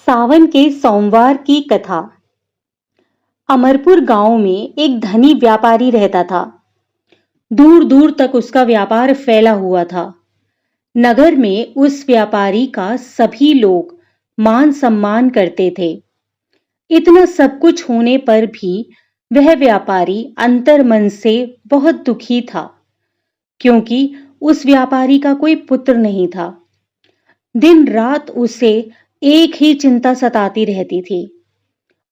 सावन के सोमवार की कथा। अमरपुर गांव में एक धनी व्यापारी रहता था। दूर दूर तक उसका व्यापार फैला हुआ था। नगर में उस व्यापारी का सभी लोग मान सम्मान करते थे। इतना सब कुछ होने पर भी वह व्यापारी अंतर्मन से बहुत दुखी था, क्योंकि उस व्यापारी का कोई पुत्र नहीं था। दिन रात उसे एक ही चिंता सताती रहती थी।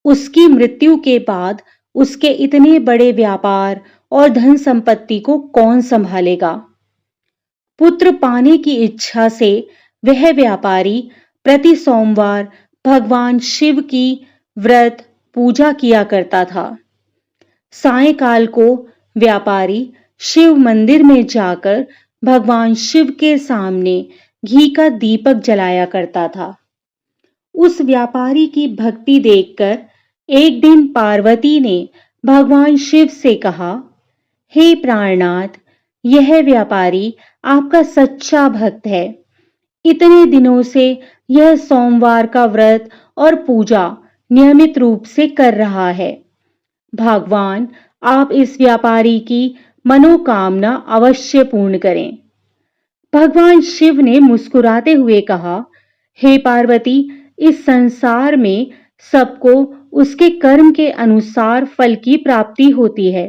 उसकी मृत्यु के बाद उसके इतने बड़े व्यापार और धन संपत्ति को कौन संभालेगा। पुत्र पाने की इच्छा से वह व्यापारी प्रति सोमवार भगवान शिव की व्रत पूजा किया करता था। सायंकाल को व्यापारी शिव मंदिर में जाकर भगवान शिव के सामने घी का दीपक जलाया करता था। उस व्यापारी की भक्ति देखकर एक दिन पार्वती ने भगवान शिव से कहा, हे प्राणनाथ, यह व्यापारी आपका सच्चा भक्त है। इतने दिनों से यह सोमवार का व्रत और पूजा नियमित रूप से कर रहा है। भगवान, आप इस व्यापारी की मनोकामना अवश्य पूर्ण करें। भगवान शिव ने मुस्कुराते हुए कहा, हे पार्वती, इस संसार में सबको उसके कर्म के अनुसार फल की प्राप्ति होती है।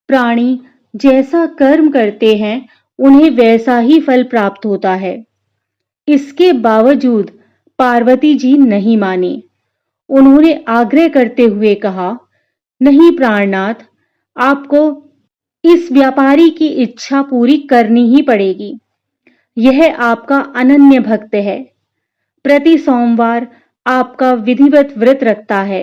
प्राणी जैसा कर्म करते हैं उन्हें वैसा ही फल प्राप्त होता है। इसके बावजूद पार्वती जी नहीं मानी। उन्होंने आग्रह करते हुए कहा, नहीं प्राणनाथ, आपको इस व्यापारी की इच्छा पूरी करनी ही पड़ेगी। यह आपका अनन्य भक्त है। प्रति सोमवार आपका विधिवत व्रत रखता है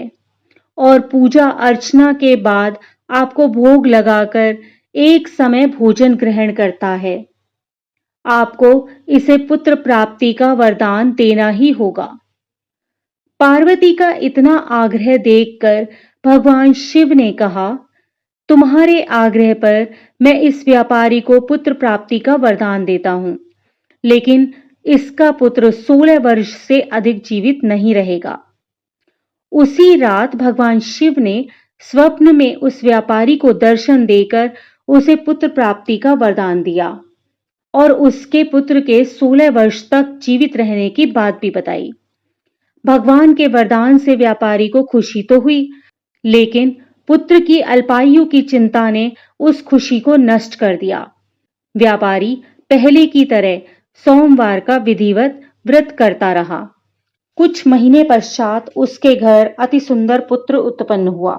और पूजा अर्चना के बाद आपको भोग लगाकर एक समय भोजन ग्रहण करता है। आपको इसे पुत्र प्राप्ति का वरदान देना ही होगा। पार्वती का इतना आग्रह देखकर भगवान शिव ने कहा, तुम्हारे आग्रह पर मैं इस व्यापारी को पुत्र प्राप्ति का वरदान देता हूं, लेकिन इसका पुत्र 16 वर्ष से अधिक जीवित नहीं रहेगा। उसी रात भगवान शिव ने स्वप्न में उस व्यापारी को दर्शन देकर उसे पुत्र प्राप्ति का वरदान दिया और उसके पुत्र के 16 वर्ष तक जीवित रहने की बात भी बताई। भगवान के वरदान से व्यापारी को खुशी तो हुई, लेकिन पुत्र की अल्पायु की चिंता ने उस खुशी को नष्ट कर दिया। व्यापारी पहले की तरह सोमवार का विधिवत व्रत करता रहा। कुछ महीने पश्चात उसके घर अति सुंदर पुत्र उत्पन्न हुआ।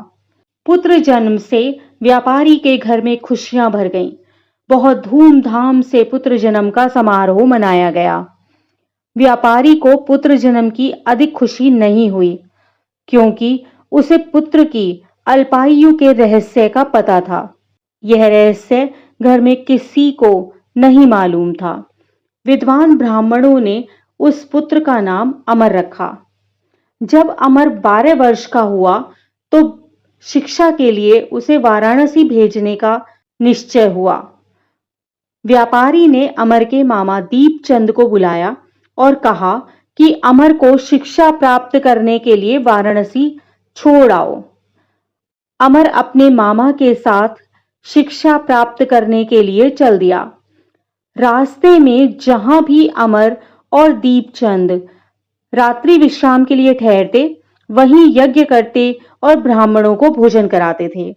पुत्र जन्म से व्यापारी के घर में खुशियां भर गईं। बहुत धूमधाम से पुत्र जन्म का समारोह मनाया गया। व्यापारी को पुत्र जन्म की अधिक खुशी नहीं हुई, क्योंकि उसे पुत्र की अल्पायु के रहस्य का पता था। यह रहस्य घर में किसी को नहीं मालूम था। विद्वान ब्राह्मणों ने उस पुत्र का नाम अमर रखा। जब अमर 12 वर्ष का हुआ तो शिक्षा के लिए उसे वाराणसी भेजने का निश्चय हुआ। व्यापारी ने अमर के मामा दीपचंद को बुलाया और कहा कि अमर को शिक्षा प्राप्त करने के लिए वाराणसी छोड़ आओ। अमर अपने मामा के साथ शिक्षा प्राप्त करने के लिए चल दिया। रास्ते में जहां भी अमर और दीपचंद रात्रि विश्राम के लिए ठहरते, वहीं यज्ञ करते और ब्राह्मणों को भोजन कराते थे।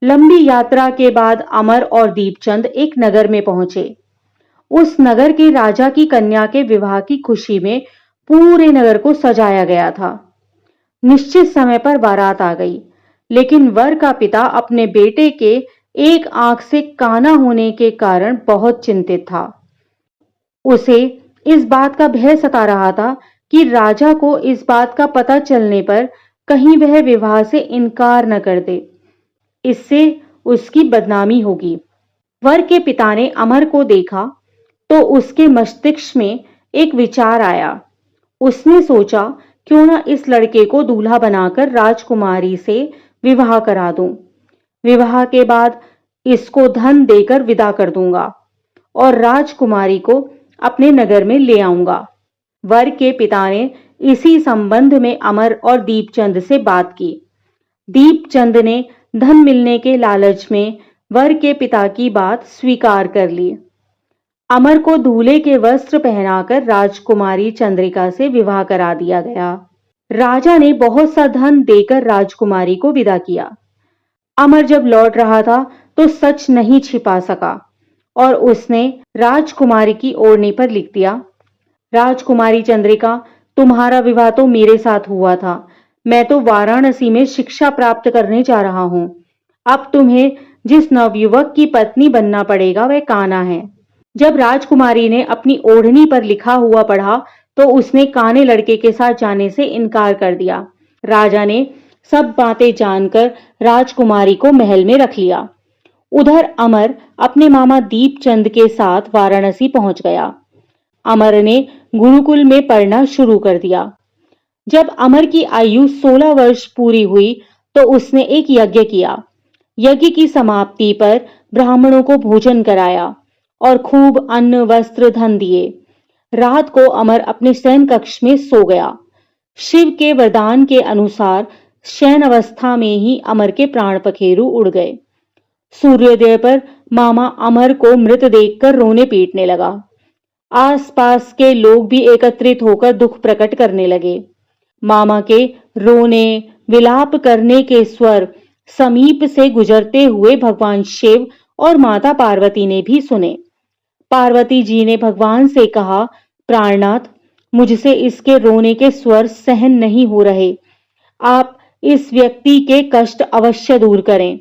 लंबी यात्रा के बाद अमर और दीपचंद एक नगर में पहुंचे। उस नगर के राजा की कन्या के विवाह की खुशी में पूरे नगर को सजाया गया था। निश्चित समय पर बारात आ गई, लेकिन वर का पिता अपने बेटे के एक आंख से काना होने के कारण बहुत चिंतित था। उसे इस बात का भय सता रहा था कि राजा को इस बात का पता चलने पर कहीं वह विवाह से इनकार न कर दे। इससे उसकी बदनामी होगी। वर के पिता ने अमर को देखा तो उसके मस्तिष्क में एक विचार आया। उसने सोचा, क्यों ना इस लड़के को दूल्हा बनाकर राजकुमारी से विवाह करा दूं। विवाह के बाद इसको धन देकर विदा कर दूंगा और राजकुमारी को अपने नगर में ले आऊंगा। वर के पिता ने इसी संबंध में अमर और दीपचंद से बात की। दीपचंद ने धन मिलने के लालच में वर के पिता की बात स्वीकार कर ली। अमर को दूल्हे के वस्त्र पहनाकर राजकुमारी चंद्रिका से विवाह करा दिया गया। राजा ने बहुत सा धन देकर राजकुमारी को विदा किया। अमर जब लौट रहा था तो सच नहीं छिपा सका और उसने राजकुमारी की ओढ़नी पर लिख दिया, राजकुमारी चंद्रिका, तुम्हारा विवाह तो मेरे साथ हुआ था। मैं तो वाराणसी में शिक्षा प्राप्त करने जा रहा हूं। अब तुम्हें जिस नवयुवक की पत्नी बनना पड़ेगा वह कान्हा है। जब राजकुमारी ने अपनी ओढ़नी पर लिखा हुआ पढ़ा तो उसने काने लड़के के साथ जाने से इनकार कर दिया। राजा ने सब बातें जानकर राजकुमारी को महल में रख लिया। उधर अमर अपने मामा दीपचंद के साथ वाराणसी पहुंच गया। अमर ने गुरुकुल में पढ़ना शुरू कर दिया। जब अमर की आयु 16 वर्ष पूरी हुई तो उसने एक यज्ञ किया। यज्ञ की समाप्ति पर ब्राह्मणों को भोजन कराया और खूब अन्न वस्त्र धन दिए। रात को अमर अपने शयन कक्ष में सो गया। शिव के वरदान के अनुसार शयन अवस्था में ही अमर के प्राण पखेरु उड़ गए। सूर्योदय पर मामा अमर को मृत देखकर रोने पीटने लगा। आसपास के लोग भी एकत्रित होकर दुख प्रकट करने लगे। मामा के रोने विलाप करने के स्वर समीप से गुजरते हुए भगवान शिव और माता पार्वती ने भी सुने। पार्वती जी ने भगवान से कहा, प्राणनाथ, मुझसे इसके रोने के स्वर सहन नहीं हो रहे। आप इस व्यक्ति के कष्ट अवश्य दूर करें।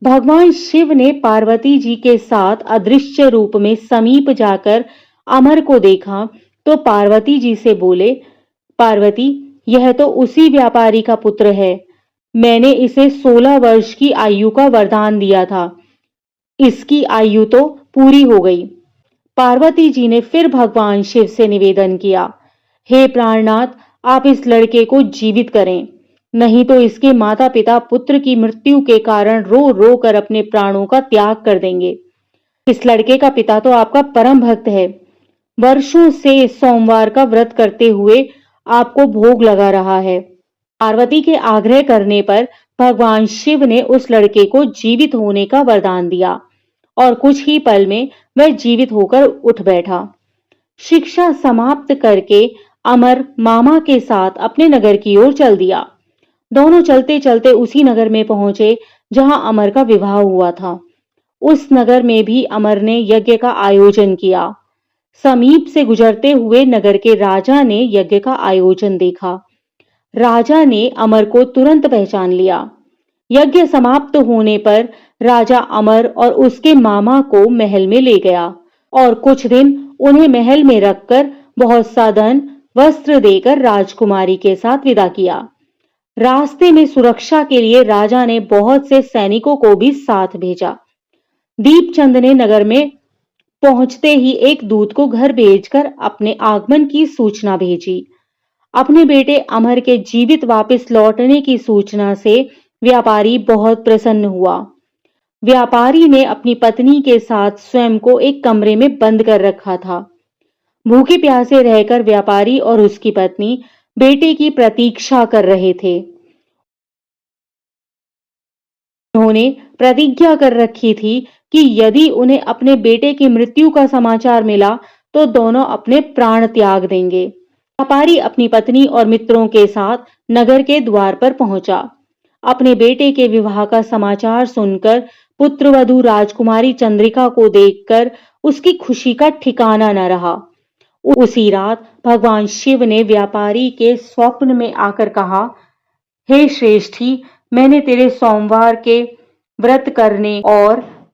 भगवान शिव ने पार्वती जी के साथ अदृश्य रूप में समीप जाकर अमर को देखा तो पार्वती जी से बोले, पार्वती, यह तो उसी व्यापारी का पुत्र है। मैंने इसे 16 वर्ष की आयु का वरदान दिया था। इसकी आयु तो पूरी हो गई। पार्वती जी ने फिर भगवान शिव से निवेदन किया, हे प्राणनाथ, आप इस लड़के को जीवित करें, नहीं तो इसके माता पिता पुत्र की मृत्यु के कारण रो रो कर अपने प्राणों का त्याग कर देंगे। इस लड़के का पिता तो आपका परम भक्त है। वर्षों से सोमवार का व्रत करते हुए आपको भोग लगा रहा है। पार्वती के आग्रह करने पर भगवान शिव ने उस लड़के को जीवित होने का वरदान दिया और कुछ ही पल में वह जीवित होकर उठ बैठा। शिक्षा समाप्त करके अमर मामा के साथ अपने नगर की ओर चल दिया। दोनों चलते चलते उसी नगर में पहुंचे जहां अमर का विवाह हुआ था। उस नगर में भी अमर ने यज्ञ का आयोजन किया। समीप से गुजरते हुए नगर के राजा ने यज्ञ का आयोजन देखा। राजा ने अमर को तुरंत पहचान लिया। यज्ञ समाप्त होने पर राजा अमर और उसके मामा को महल में ले गया और कुछ दिन उन्हें महल में रखकर बहुत सा धन वस्त्र देकर राजकुमारी के साथ विदा किया। रास्ते में सुरक्षा के लिए राजा ने बहुत से सैनिकों को भी साथ भेजा। दीपचंद ने नगर में पहुंचते ही एक दूत को घर भेजकर अपने आगमन की सूचना भेजी। अपने बेटे अमर के जीवित वापस लौटने की सूचना से व्यापारी बहुत प्रसन्न हुआ। व्यापारी ने अपनी पत्नी के साथ स्वयं को एक कमरे में बंद कर रखा था। भूखे प्यासे रहकर व्यापारी और उसकी पत्नी बेटे की प्रतीक्षा कर रहे थे। उन्होंने प्रतिज्ञा कर रखी थी कि यदि उन्हें अपने बेटे की मृत्यु का समाचार मिला तो दोनों अपने प्राण त्याग देंगे। व्यापारी अपनी पत्नी और मित्रों के साथ नगर के द्वार पर पहुंचा। अपने बेटे के विवाह का समाचार सुनकर पुत्रवधू राजकुमारी चंद्रिका को देखकर उसकी खुशी का ठिकाना न रहा। उसी रात भगवान शिव ने व्यापारी के स्वप्न में आकर कहा, हे श्रेष्ठी, मैंने तेरे सोमवार के व्रत करने और